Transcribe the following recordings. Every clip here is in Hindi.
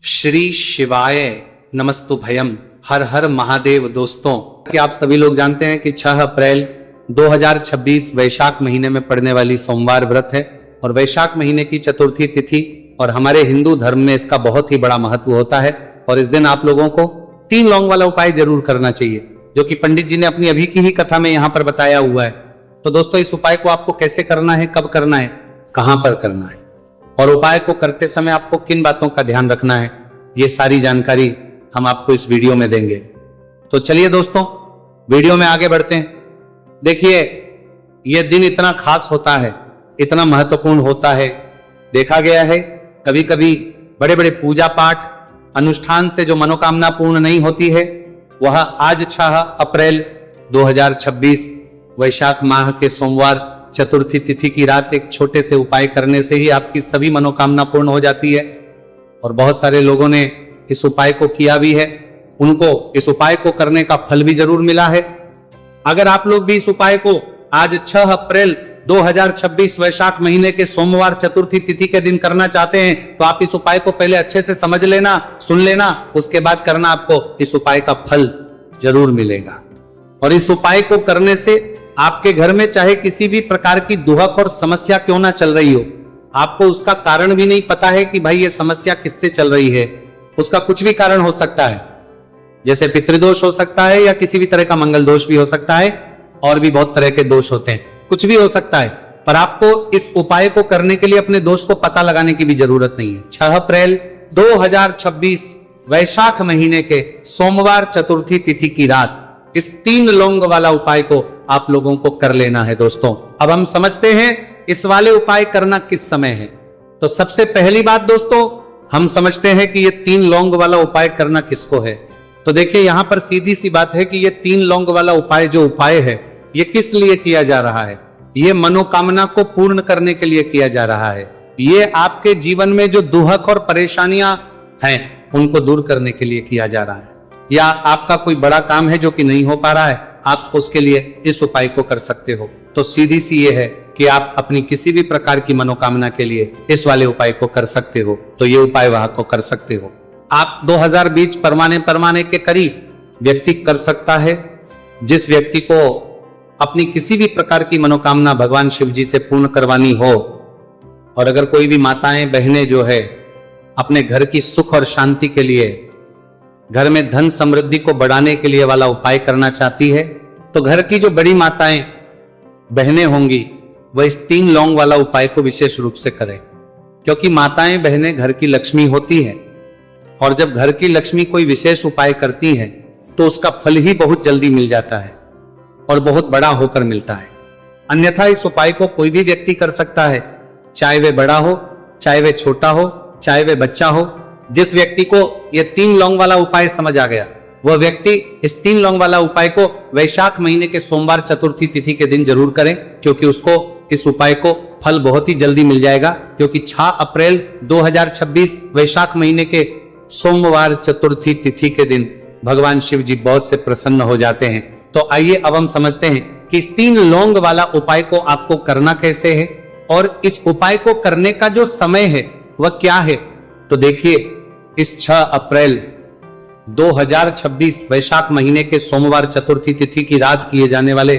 श्री शिवाय नमस्तु भयम। हर हर महादेव। दोस्तों, कि आप सभी लोग जानते हैं कि 6 अप्रैल 2026 वैशाख महीने में पड़ने वाली सोमवार व्रत है और वैशाख महीने की चतुर्थी तिथि और हमारे हिंदू धर्म में इसका बहुत ही बड़ा महत्व होता है। और इस दिन आप लोगों को 3 लौंग वाला उपाय जरूर करना चाहिए, जो कि पंडित जी ने अपनी अभी की ही कथा में यहाँ पर बताया हुआ है। तो दोस्तों, इस उपाय को आपको कैसे करना है, कब करना है, कहां पर करना है और उपाय को करते समय आपको किन बातों का ध्यान रखना है, ये सारी जानकारी हम आपको इस वीडियो में देंगे। तो चलिए दोस्तों, वीडियो में आगे बढ़ते हैं। देखिए, यह दिन इतना खास होता है, इतना महत्वपूर्ण होता है। देखा गया है कभी कभी बड़े बड़े पूजा पाठ अनुष्ठान से जो मनोकामना पूर्ण नहीं होती है, वह आज 6 अप्रैल 2026 वैशाख माह के सोमवार चतुर्थी तिथि की रात एक छोटे से उपाय करने से ही आपकी सभी मनोकामना पूर्ण हो जाती है। और बहुत सारे लोगों ने इस उपाय को किया भी है, उनको इस उपाय को करने का फल भी जरूर मिला है। अगर आप लोग भी इस उपाय को आज 6 अप्रैल 2026 वैशाख महीने के सोमवार चतुर्थी तिथि के दिन करना चाहते हैं, तो आप इस उपाय को पहले अच्छे से समझ लेना, सुन लेना, उसके बाद करना, आपको इस उपाय का फल जरूर मिलेगा। और इस उपाय को करने से आपके घर में चाहे किसी भी प्रकार की दुहक और समस्या क्यों ना चल रही हो, आपको उसका कारण भी नहीं पता है कि भाई ये समस्या किससे चल रही है, उसका कुछ भी कारण हो सकता है, जैसे पितृदोष हो सकता है या किसी भी तरह का मंगल दोष भी हो सकता है, और भी बहुत तरह के दोष होते हैं, कुछ भी हो सकता है। पर आपको इस उपाय को करने के लिए अपने दोष को पता लगाने की भी जरूरत नहीं है। 6 अप्रैल 2026 वैशाख महीने के सोमवार चतुर्थी तिथि की रात इस 3 लौंग वाला उपाय को आप लोगों को कर लेना है। दोस्तों, अब हम समझते हैं इस वाले उपाय करना किस समय है। तो सबसे पहली बात दोस्तों, हम समझते हैं कि ये 3 लौंग वाला उपाय करना किसको है। तो देखिए, यहां पर सीधी सी बात है कि ये 3 लौंग वाला उपाय जो उपाय है, ये किस लिए किया जा रहा है। ये मनोकामना को पूर्ण करने के लिए किया जा रहा है। ये आपके जीवन में जो दुहक और परेशानियां हैं, उनको दूर करने के लिए किया जा रहा है। या आपका कोई बड़ा काम है जो कि नहीं हो पा रहा है, आप उसके लिए इस उपाय को कर सकते हो। तो सीधी सी ये है कि आप अपनी किसी भी प्रकार की मनोकामना के लिए इस वाले उपाय को कर सकते हो। तो ये उपाय वहां को कर सकते हो। आप 2020 परमाने के करीब व्यक्ति कर सकता है। जिस व्यक्ति को अपनी किसी भी प्रकार की मनोकामना भगवान शिव जी से पूर्ण करवानी हो, और अगर कोई भी माताएं बहनें जो है अपने घर की सुख और शांति के लिए, घर में धन समृद्धि को बढ़ाने के लिए वाला उपाय करना चाहती है, तो घर की जो बड़ी माताएं बहनें होंगी वह इस 3 लौंग वाला उपाय को विशेष रूप से करें। क्योंकि माताएं बहनें घर की लक्ष्मी होती हैं, और जब घर की लक्ष्मी कोई विशेष उपाय करती हैं तो उसका फल ही बहुत जल्दी मिल जाता है और बहुत बड़ा होकर मिलता है। अन्यथा इस उपाय को कोई भी व्यक्ति कर सकता है, चाहे वे बड़ा हो, चाहे वे छोटा हो, चाहे वे बच्चा हो। जिस व्यक्ति को यह 3 लौंग वाला उपाय समझ आ गया, वह व्यक्ति इस 3 लौंग वाला उपाय को वैशाख महीने के सोमवार चतुर्थी तिथि के दिन जरूर करें, क्योंकि उसको इस उपाय को फल बहुत ही जल्दी मिल जाएगा। क्योंकि 6 अप्रैल 2026 वैशाख महीने के सोमवार चतुर्थी तिथि के दिन भगवान शिव जी बहुत से प्रसन्न हो जाते हैं। तो आइए अब हम समझते हैं कि इस 3 लौंग वाला उपाय को आपको करना कैसे है, और इस उपाय को करने का जो समय है वह क्या है। तो देखिए, इस 6 अप्रैल 2026 वैशाख महीने के सोमवार चतुर्थी तिथि की रात किए जाने वाले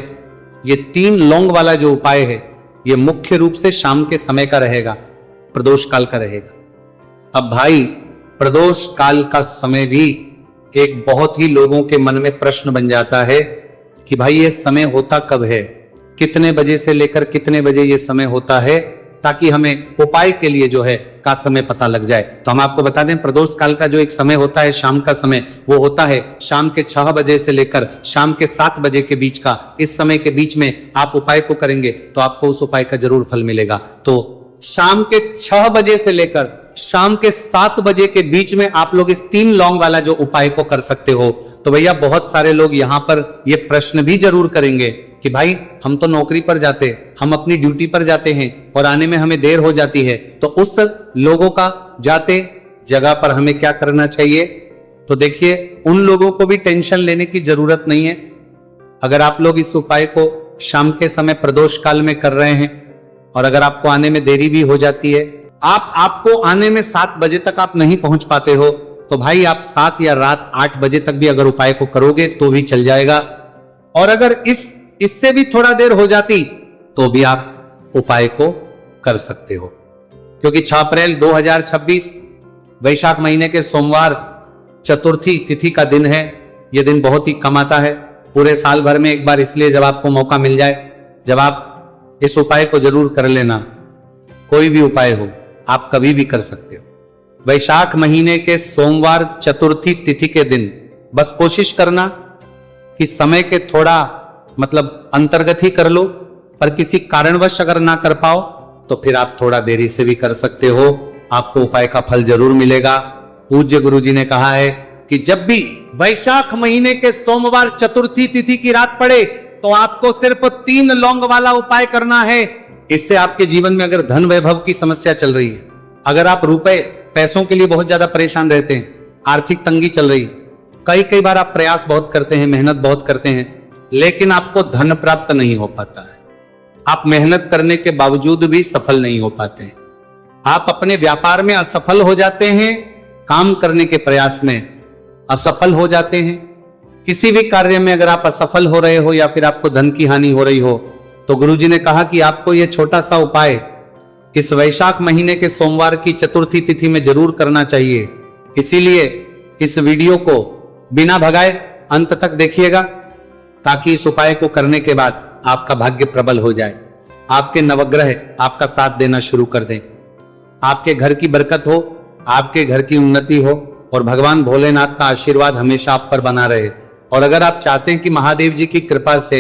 ये 3 लौंग वाला जो उपाय है, ये मुख्य रूप से शाम के समय का रहेगा, प्रदोष काल का रहेगा। अब भाई, प्रदोष काल का समय भी एक बहुत ही लोगों के मन में प्रश्न बन जाता है कि भाई ये समय होता कब है, कितने बजे से लेकर कितने बजे ये समय होता है, ताकि हमें उपाय के लिए जो है का समय पता लग जाए। तो हम आपको बता दें, प्रदोष काल का जो एक समय होता है, शाम का समय, वो होता है शाम के 6 बजे से लेकर शाम के 7 बजे के बीच का। इस समय के बीच में आप उपाय को करेंगे तो आपको उस उपाय का जरूर फल मिलेगा। तो शाम के 6 बजे से लेकर शाम के 7 बजे के बीच में आप लोग इस 3 लौंग वाला जो उपाय को कर सकते हो। तो भैया, बहुत सारे लोग यहाँ पर ये प्रश्न भी जरूर करेंगे कि भाई, हम तो नौकरी पर जाते, हम अपनी ड्यूटी पर जाते हैं और आने में हमें देर हो जाती है, तो उस लोगों का जाते जगह पर हमें क्या करना चाहिए। तो देखिए, उन लोगों को भी टेंशन लेने की जरूरत नहीं है। अगर आप लोग इस उपाय को शाम के समय प्रदोष काल में कर रहे हैं, और अगर आपको आने में देरी भी हो जाती है, आपको आने में 7 बजे तक आप नहीं पहुंच पाते हो, तो भाई आप 7 या रात 8 बजे तक भी अगर उपाय को करोगे तो भी चल जाएगा। और अगर इससे भी थोड़ा देर हो जाती तो भी आप उपाय को कर सकते हो, क्योंकि 6 अप्रैल 2026 वैशाख महीने के सोमवार चतुर्थी तिथि का दिन है। यह दिन बहुत ही कम आता है पूरे साल भर में एक बार, इसलिए जब आपको मौका मिल जाए, जब आप इस उपाय को जरूर कर लेना। कोई भी उपाय हो आप कभी भी कर सकते हो। वैशाख महीने के सोमवार चतुर्थी तिथि के दिन बस कोशिश करना कि समय के थोड़ा मतलब अंतर्गत ही कर लो, पर किसी कारणवश अगर ना कर पाओ तो फिर आप थोड़ा देरी से भी कर सकते हो, आपको उपाय का फल जरूर मिलेगा। पूज्य गुरु जी ने कहा है कि जब भी वैशाख महीने के सोमवार चतुर्थी तिथि की रात पड़े तो आपको सिर्फ 3 लौंग वाला उपाय करना है। इससे आपके जीवन में अगर धन वैभव की समस्या चल रही है, अगर आप पैसों के लिए बहुत ज्यादा परेशान रहते हैं, आर्थिक तंगी चल रही है, कई बार आप प्रयास बहुत करते हैं, मेहनत बहुत करते हैं, लेकिन आपको धन प्राप्त नहीं हो पाता है, आप मेहनत करने के बावजूद भी सफल नहीं हो पाते हैं, आप अपने व्यापार में असफल हो जाते हैं, काम करने के प्रयास में असफल हो जाते हैं, किसी भी कार्य में अगर आप असफल हो रहे हो या फिर आपको धन की हानि हो रही हो, तो गुरुजी ने कहा कि आपको यह छोटा सा उपाय इस वैशाख महीने के सोमवार की चतुर्थी तिथि में जरूर करना चाहिए। इसीलिए इस वीडियो को बिना भगाए अंत तक देखिएगा, ताकि इस उपाय को करने के बाद आपका भाग्य प्रबल हो जाए, आपके नवग्रह आपका साथ देना शुरू कर दें, आपके घर की बरकत हो, आपके घर की उन्नति हो और भगवान भोलेनाथ का आशीर्वाद हमेशा आप पर बना रहे। और अगर आप चाहते हैं कि महादेव जी की कृपा से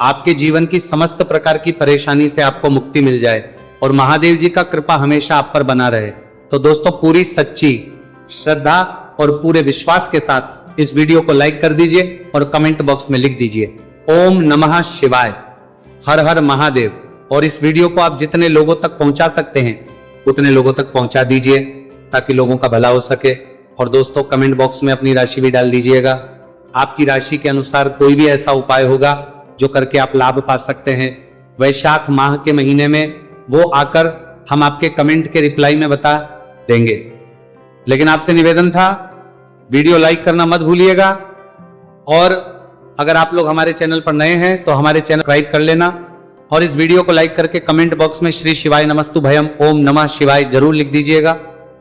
आपके जीवन की समस्त प्रकार की परेशानी से आपको मुक्ति मिल जाए और महादेव जी का कृपा हमेशा आप पर बना रहे, तो दोस्तों पूरी सच्ची श्रद्धा और पूरे विश्वास के साथ इस वीडियो को लाइक कर दीजिए और कमेंट बॉक्स में लिख दीजिए ओम नमः शिवाय, हर हर महादेव। और इस वीडियो को आप जितने लोगों तक पहुंचा सकते हैं उतने लोगों तक पहुंचा दीजिए, ताकि लोगों का भला हो सके। और दोस्तों कमेंट बॉक्स में अपनी राशि भी डाल दीजिएगा, आपकी राशि के अनुसार कोई भी ऐसा उपाय होगा जो करके आप लाभ पा सकते हैं वैशाख माह के महीने में, वो आकर हम आपके कमेंट के रिप्लाई में बता देंगे। लेकिन आपसे निवेदन था, वीडियो लाइक करना मत भूलिएगा, और अगर आप लोग हमारे चैनल पर नए हैं तो हमारे चैनल सब्सक्राइब कर लेना, और इस वीडियो को लाइक करके कमेंट बॉक्स में श्री शिवाय नमस्तु भयम ओम नमः शिवाय जरूर लिख दीजिएगा।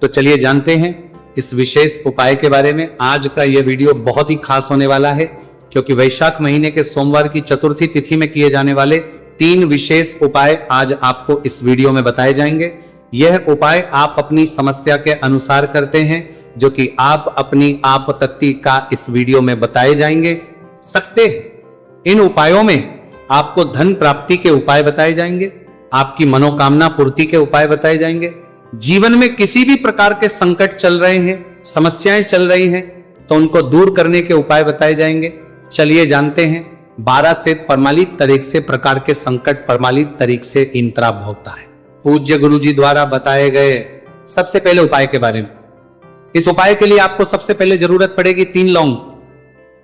तो चलिए जानते हैं इस विशेष उपाय के बारे में। आज का यह वीडियो बहुत ही खास होने वाला है, क्योंकि वैशाख महीने के सोमवार की चतुर्थी तिथि में किए जाने वाले 3 विशेष उपाय आज आपको इस वीडियो में बताए जाएंगे। यह उपाय आप अपनी समस्या के अनुसार करते हैं, जो कि आप अपनी आपत्ति का इस वीडियो में बताए जाएंगे सकते हैं। इन उपायों में आपको धन प्राप्ति के उपाय बताए जाएंगे, आपकी मनोकामना पूर्ति के उपाय बताए जाएंगे, जीवन में किसी भी प्रकार के संकट चल रहे हैं, समस्याएं चल रही हैं, तो उनको दूर करने के उपाय बताए जाएंगे। चलिए जानते हैं 12 से परमालित तरीक से प्रकार के संकट परमालित तरीक से इंतरा भोगता है पूज्य गुरु जी द्वारा बताए गए सबसे पहले उपाय के बारे में। इस उपाय के लिए आपको सबसे पहले जरूरत पड़ेगी 3 लौंग।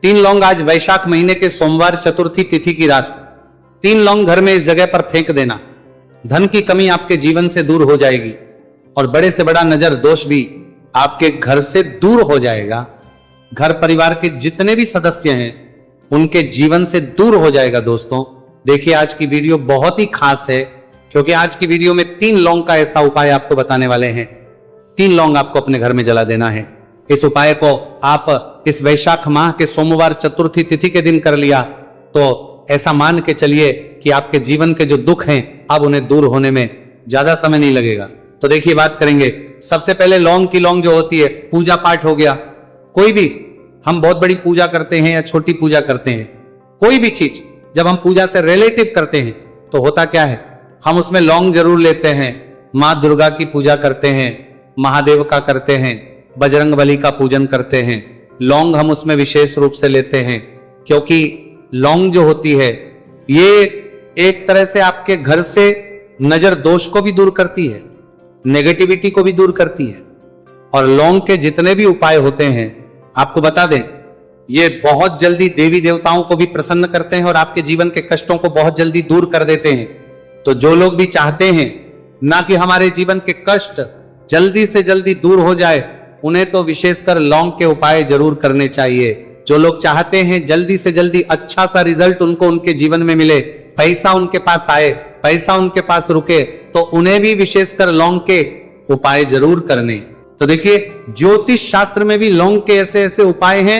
3 लौंग आज वैशाख महीने के सोमवार चतुर्थी तिथि की रात 3 लौंग घर में इस जगह पर फेंक देना। धन की कमी आपके जीवन से दूर हो जाएगी और बड़े से बड़ा नजर दोष भी आपके घर से दूर हो जाएगा। घर परिवार के जितने भी सदस्य हैं उनके जीवन से दूर हो जाएगा। दोस्तों देखिए आज की वीडियो बहुत ही खास है, क्योंकि आज की वीडियो में 3 लौंग का ऐसा उपाय आपको बताने वाले हैं। 3 लौंग आपको अपने घर में जला देना है। इस उपाय को आप इस वैशाख माह के सोमवार चतुर्थी तिथि के दिन कर लिया तो ऐसा मान के चलिए कि आपके जीवन के जो दुख हैं अब उन्हें दूर होने में ज्यादा समय नहीं लगेगा। तो देखिए बात करेंगे सबसे पहले लौंग की। लौंग जो होती है पूजा पाठ हो गया, कोई भी हम बहुत बड़ी पूजा करते हैं या छोटी पूजा करते हैं, कोई भी चीज जब हम पूजा से रिलेटिव करते हैं तो होता क्या है, हम उसमें लौंग जरूर लेते हैं। माँ दुर्गा की पूजा करते हैं, महादेव का करते हैं, बजरंग बली का पूजन करते हैं, लौंग हम उसमें विशेष रूप से लेते हैं, क्योंकि लौंग जो होती है ये एक तरह से आपके घर से नजर दोष को भी दूर करती है, नेगेटिविटी को भी दूर करती है। और लौंग के जितने भी उपाय होते हैं आपको बता दें, ये बहुत जल्दी देवी देवताओं को भी प्रसन्न करते हैं और आपके जीवन के कष्टों को बहुत जल्दी दूर कर देते हैं। तो जो लोग भी चाहते हैं ना कि हमारे जीवन के कष्ट जल्दी से जल्दी दूर हो जाए, उन्हें तो विशेषकर लौंग के उपाय जरूर करने चाहिए। जो लोग चाहते हैं जल्दी से जल्दी अच्छा सा रिजल्ट उनको उनके जीवन में मिले, पैसा उनके पास आए, पैसा उनके पास रुके, तो उन्हें भी विशेषकर लौंग के उपाय जरूर करने। तो देखिए, ज्योतिष शास्त्र में भी लौंग के ऐसे ऐसे उपाय हैं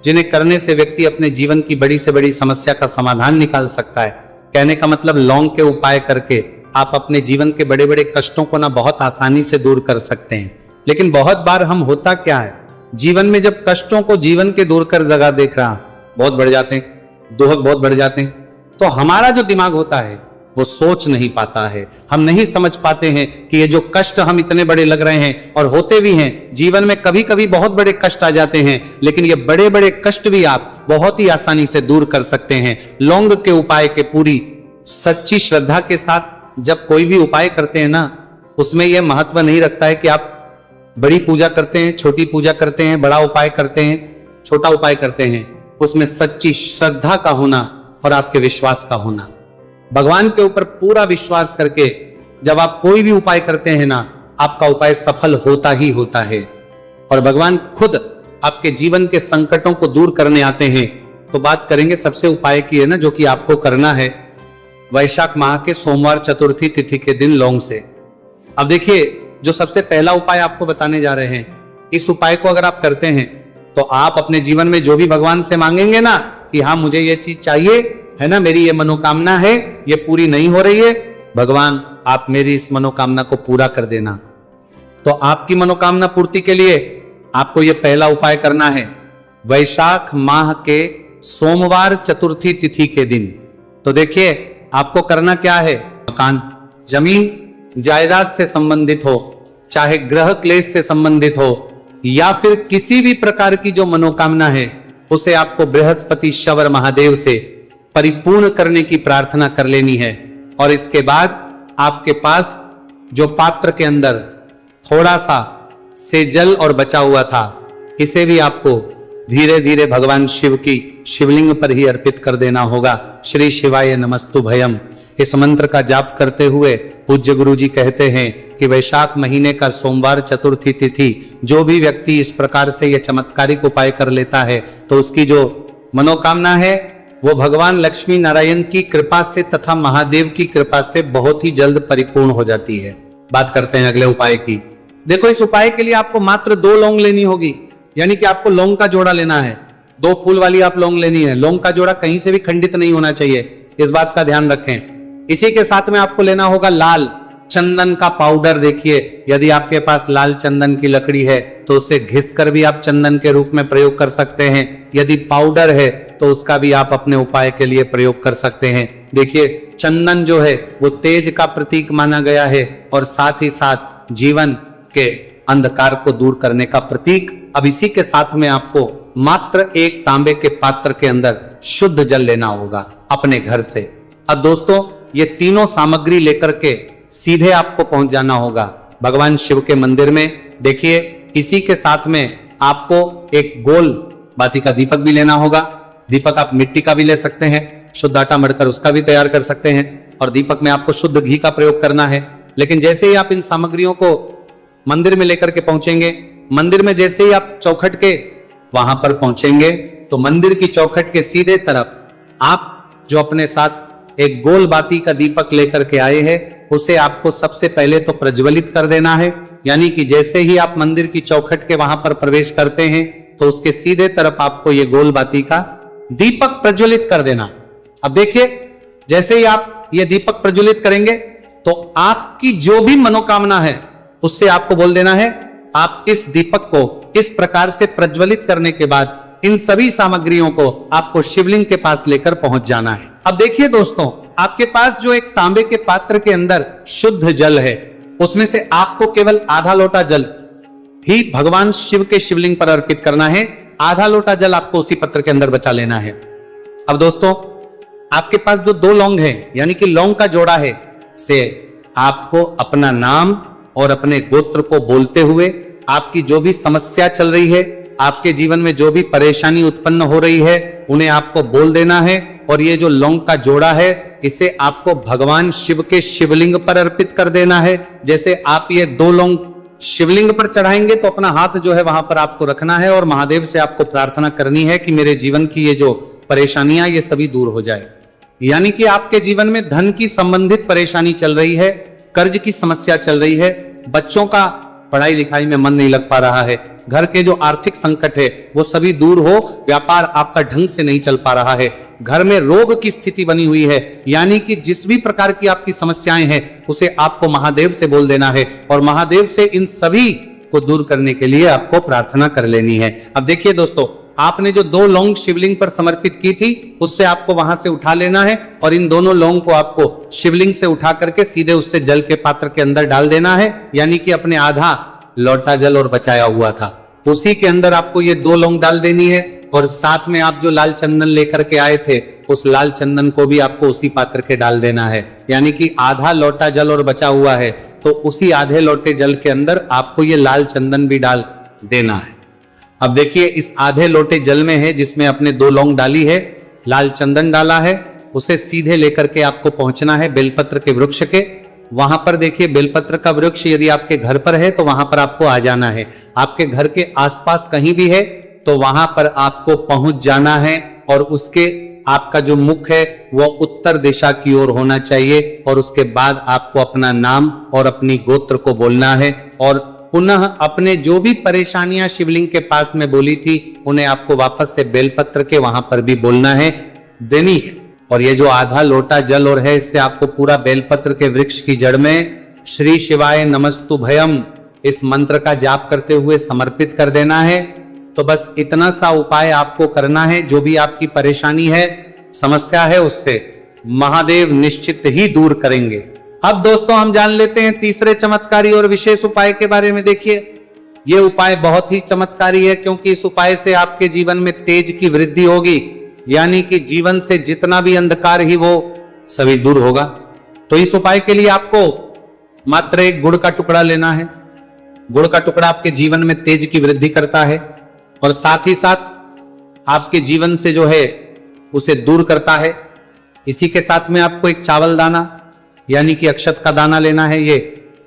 जिन्हें करने से व्यक्ति अपने जीवन की बड़ी से बड़ी समस्या का समाधान निकाल सकता है। कहने का मतलब लौंग के उपाय करके आप अपने जीवन के बड़े बड़े कष्टों को ना बहुत आसानी से दूर कर सकते हैं। लेकिन बहुत बार हम होता क्या है, जीवन में जब कष्टों को जीवन के दूर कर जगह देख रहा बहुत बढ़ जाते हैं, दुख बहुत बढ़ जाते हैं, तो हमारा जो दिमाग होता है वो सोच नहीं पाता है। हम नहीं समझ पाते हैं कि ये जो कष्ट हम इतने बड़े लग रहे हैं और होते भी हैं, जीवन में कभी कभी बहुत बड़े कष्ट आ जाते हैं, लेकिन ये बड़े बड़े कष्ट भी आप बहुत ही आसानी से दूर कर सकते हैं लौंग के उपाय के पूरी सच्ची श्रद्धा के साथ। जब कोई भी उपाय करते हैं ना, उसमें यह महत्व नहीं रखता है कि आप बड़ी पूजा करते हैं, छोटी पूजा करते हैं, बड़ा उपाय करते हैं, छोटा उपाय करते हैं, उसमें सच्ची श्रद्धा का होना और आपके विश्वास का होना। भगवान के ऊपर पूरा विश्वास करके जब आप कोई भी उपाय करते हैं ना, आपका उपाय सफल होता ही होता है और भगवान खुद आपके जीवन के संकटों को दूर करने आते हैं। तो बात करेंगे सबसे उपाय की है ना, जो कि आपको करना है वैशाख माह के सोमवार चतुर्थी तिथि के दिन लौंग से। अब देखिए, जो सबसे पहला उपाय आपको बताने जा रहे हैं, इस उपाय को अगर आप करते हैं तो आप अपने जीवन में जो भी भगवान से मांगेंगे ना कि हाँ मुझे ये चीज चाहिए है ना, मेरी ये मनोकामना है, ये पूरी नहीं हो रही है, भगवान आप मेरी इस मनोकामना को पूरा कर देना। तो आपकी मनोकामना पूर्ति के लिए आपको ये पहला उपाय करना है वैशाख माह के सोमवार चतुर्थी तिथि के दिन। तो देखिए, आपको करना क्या है, मकान, जमीन जायदाद से संबंधित हो, चाहे ग्रह क्लेश से संबंधित हो, या फिर किसी भी प्रकार की जो मनोकामना है, उसे आपको बृहस्पति शवर महादेव से परिपूर्ण करने की प्रार्थना कर लेनी है। और इसके बाद आपके पास जो पात्र के अंदर थोड़ा सा से जल और बचा हुआ था, इसे भी आपको धीरे धीरे भगवान शिव की शिवलिंग पर ही अर्पित कर देना होगा। श्री शिवाय नमस्तु भयम, इस मंत्र का जाप करते हुए पूज्य गुरु जी कहते हैं कि वैशाख महीने का सोमवार चतुर्थी तिथि जो भी व्यक्ति इस प्रकार से यह चमत्कारिक उपाय कर लेता है, तो उसकी जो मनोकामना है वो भगवान लक्ष्मी नारायण की कृपा से तथा महादेव की कृपा से बहुत ही जल्द परिपूर्ण हो जाती है। बात करते हैं अगले उपाय की। देखो, इस उपाय के लिए आपको मात्र 2 लौंग लेनी होगी, यानी कि आपको लौंग का जोड़ा लेना है। 2 फूल वाली आप लौंग लेनी है। लौंग का जोड़ा कहीं से भी खंडित नहीं होना चाहिए, इस बात का ध्यान रखें। इसी के साथ में आपको लेना होगा लाल चंदन का पाउडर। देखिए, यदि आपके पास लाल चंदन की लकड़ी है तो उसे घिस कर भी आप चंदन के रूप में प्रयोग कर सकते हैं। यदि पाउडर है तो उसका भी आप अपने उपाय के लिए प्रयोग कर सकते हैं। देखिए, चंदन जो है वो तेज का प्रतीक माना गया है और साथ ही साथ जीवन के अंधकार को दूर करने का प्रतीक। अब इसी के साथ में आपको मात्र एक तांबे के पात्र के अंदर शुद्ध जल लेना होगा अपने घर से। अब दोस्तों, ये तीनों सामग्री लेकर के सीधे आपको पहुंच जाना होगा भगवान शिव के मंदिर में। देखिए, इसी के साथ में आपको एक गोल बाती का दीपक भी लेना होगा। दीपक आप मिट्टी का भी ले सकते हैं, शुद्ध आटा मढ़कर उसका भी तैयार कर सकते हैं, और दीपक में आपको शुद्ध घी का प्रयोग करना है। लेकिन जैसे ही आप इन सामग्रियों को मंदिर में लेकर के पहुंचेंगे, मंदिर में जैसे ही आप चौखट के वहां पर पहुंचेंगे, तो मंदिर की चौखट के सीधे तरफ आप जो अपने साथ एक गोल बाती का दीपक लेकर के आए हैं, उसे आपको सबसे पहले तो प्रज्वलित कर देना है। यानी कि जैसे ही आप मंदिर की चौखट के वहां पर प्रवेश करते हैं, तो उसके सीधे तरफ आपको ये गोल बाती का दीपक प्रज्वलित कर देना। अब देखिए, जैसे ही आप ये दीपक प्रज्वलित करेंगे तो आपकी जो भी मनोकामना है उससे आपको बोल देना है। आप इस दीपक को इस प्रकार से प्रज्वलित करने के बाद इन सभी सामग्रियों को आपको शिवलिंग के पास लेकर पहुंच जाना है। अब देखिए दोस्तों, आपके पास जो एक तांबे के पात्र के अंदर शुद्ध जल है, उसमें से आपको केवल आधा लोटा जल ही भगवान शिव के शिवलिंग पर अर्पित करना है। आधा लोटा जल आपको उसी पत्र के अंदर बचा लेना है। अब दोस्तों, आपके पास जो 2 लौंग है, यानी कि लौंग का जोड़ा है, से आपको अपना नाम और अपने गोत्र को बोलते हुए आपकी जो भी समस्या चल रही है, आपके जीवन में जो भी परेशानी उत्पन्न हो रही है, उन्हें आपको बोल देना है। और ये जो लौंग का जोड़ा है, इसे आपको भगवान शिव के शिवलिंग पर अर्पित कर देना है। जैसे आप ये 2 लौंग शिवलिंग पर चढ़ाएंगे तो अपना हाथ जो है वहां पर आपको रखना है और महादेव से आपको प्रार्थना करनी है कि मेरे जीवन की ये जो परेशानियां ये सभी दूर हो जाए। यानी कि आपके जीवन में धन की संबंधित परेशानी चल रही है, कर्ज की समस्या चल रही है, बच्चों का पढ़ाई लिखाई में मन नहीं लग पा रहा है, घर के जो आर्थिक संकट है वो सभी दूर हो, व्यापार आपका ढंग से नहीं चल पा रहा है, घर में रोग की स्थिति बनी हुई है, यानी कि जिस भी प्रकार की आपकी समस्याएं हैं उसे आपको महादेव से बोल देना है और महादेव से इन सभी को दूर करने के लिए आपको प्रार्थना कर लेनी है। अब देखिए दोस्तों, आपने जो 2 लौंग शिवलिंग पर समर्पित की थी उससे आपको वहां से उठा लेना है और इन दोनों लौंग को आपको शिवलिंग से उठा करके सीधे उससे जल के पात्र के अंदर डाल देना है, यानी कि अपने आधा लौटा जल और बचाया हुआ था उसी के अंदर आपको ये 2 लौंग डाल देनी है और साथ में आप जो लाल चंदन लेकर के आए थे उस लाल चंदन को भी आपको उसी पात्र के डाल देना है, यानी कि आधा लोटा जल और बचा हुआ है तो उसी आधे लोटे जल के अंदर आपको ये लाल चंदन भी डाल देना है। अब देखिए, इस आधे लोटे जल में है जिसमें अपने 2 लौंग डाली है, लाल चंदन डाला है, उसे सीधे लेकर के आपको पहुंचना है बेलपत्र के वृक्ष के। वहां पर देखिए बेलपत्र का वृक्ष यदि आपके घर पर है तो वहां पर आपको आ जाना है, आपके घर के आसपास कहीं भी है तो वहां पर आपको पहुंच जाना है और उसके आपका जो मुख है वो उत्तर दिशा की ओर होना चाहिए और उसके बाद आपको अपना नाम और अपनी गोत्र को बोलना है और पुनः अपने जो भी परेशानियां शिवलिंग के पास में बोली थी उन्हें आपको वापस से बेलपत्र के वहां पर भी बोलना है, देनी है। और ये जो आधा लोटा जल और है इससे आपको पूरा बेलपत्र के वृक्ष की जड़ में श्री शिवाय नमस्तु भयम इस मंत्र का जाप करते हुए समर्पित कर देना है। तो बस इतना सा उपाय आपको करना है, जो भी आपकी परेशानी है, समस्या है, उससे महादेव निश्चित ही दूर करेंगे। अब दोस्तों हम जान लेते हैं तीसरे चमत्कारी और विशेष उपाय के बारे में। देखिए, यह उपाय बहुत ही चमत्कारी है क्योंकि इस उपाय से आपके जीवन में तेज की वृद्धि होगी, यानी कि जीवन से जितना भी अंधकार ही वो सभी दूर होगा। तो इस उपाय के लिए आपको मात्र एक गुड़ का टुकड़ा लेना है। गुड़ का टुकड़ा आपके जीवन में तेज की वृद्धि करता है और साथ ही साथ आपके जीवन से जो है उसे दूर करता है। इसी के साथ में आपको एक चावल दाना यानी कि अक्षत का दाना लेना है। ये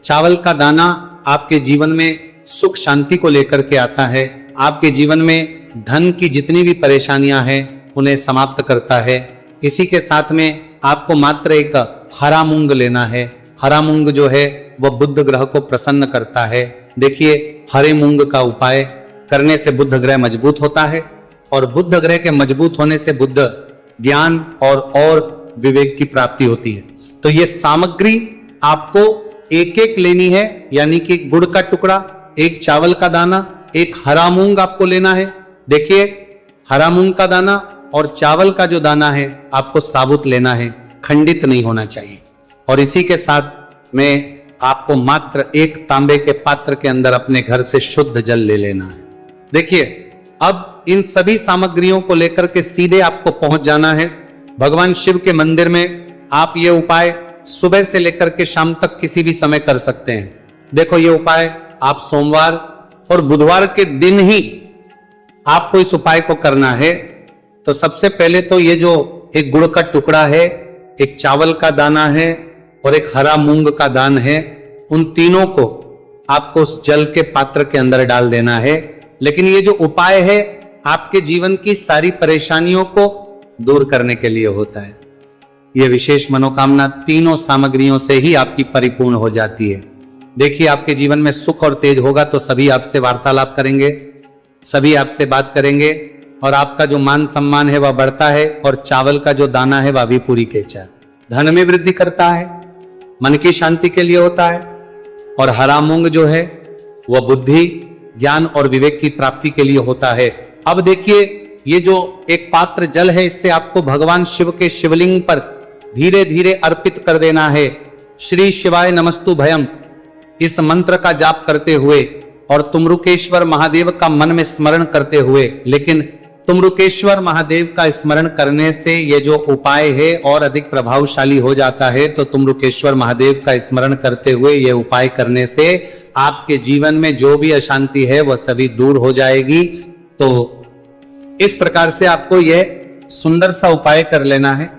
चावल का दाना आपके जीवन में सुख शांति को लेकर के आता है, आपके जीवन में धन की जितनी भी परेशानियां हैं उन्हें समाप्त करता है। इसी के साथ में आपको मात्र एक हरा मूंग लेना है। हरा मूंग जो है वह बुध ग्रह को प्रसन्न करता है। देखिए, हरे मूंग का उपाय करने से बुध ग्रह मजबूत होता है और बुध ग्रह के मजबूत होने से बुद्ध ज्ञान और विवेक की प्राप्ति होती है। तो ये सामग्री आपको एक एक लेनी है, यानी कि गुड़ का टुकड़ा, एक चावल का दाना, एक हरा मूंग आपको लेना है। देखिए, हरा मूंग का दाना और चावल का जो दाना है आपको साबुत लेना है, खंडित नहीं होना चाहिए। और इसी के साथ में आपको मात्र एक तांबे के पात्र के अंदर अपने घर से शुद्ध जल ले लेना है। देखिए, अब इन सभी सामग्रियों को लेकर के सीधे आपको पहुंच जाना है भगवान शिव के मंदिर में। आप ये उपाय सुबह से लेकर के शाम तक किसी भी समय कर सकते हैं। देखो, ये उपाय आप सोमवार और बुधवार के दिन ही आपको इस उपाय को करना है। तो सबसे पहले तो ये जो एक गुड़ का टुकड़ा है, एक चावल का दाना है और एक हरा मूंग का दान है, उन तीनों को आपको उस जल के पात्र के अंदर डाल देना है। लेकिन ये जो उपाय है आपके जीवन की सारी परेशानियों को दूर करने के लिए होता है। यह विशेष मनोकामना तीनों सामग्रियों से ही आपकी परिपूर्ण हो जाती है। देखिए, आपके जीवन में सुख और तेज होगा तो सभी आपसे वार्तालाप करेंगे, सभी आपसे बात करेंगे और आपका जो मान सम्मान है वह बढ़ता है और चावल का जो दाना है वह भी पूरी केचा धन में वृद्धि करता है, मन की शांति के लिए होता है। और हरा मूंग जो है वह बुद्धि, ज्ञान और विवेक की प्राप्ति के लिए होता है। अब देखिए, ये जो एक पात्र जल है इससे आपको भगवान शिव के शिवलिंग पर धीरे धीरे अर्पित कर देना है। श्री शिवाय नमस्तु भयम इस मंत्र का जाप करते हुए और तुमरुकेश्वर महादेव का मन में स्मरण करते हुए। लेकिन तुमरुकेश्वर महादेव का स्मरण करने से ये जो उपाय है और अधिक प्रभावशाली हो जाता है। तो तुमरुकेश्वर महादेव का स्मरण करते हुए ये उपाय करने से आपके जीवन में जो भी अशांति है वह सभी दूर हो जाएगी। तो इस प्रकार से आपको यह सुंदर सा उपाय कर लेना है।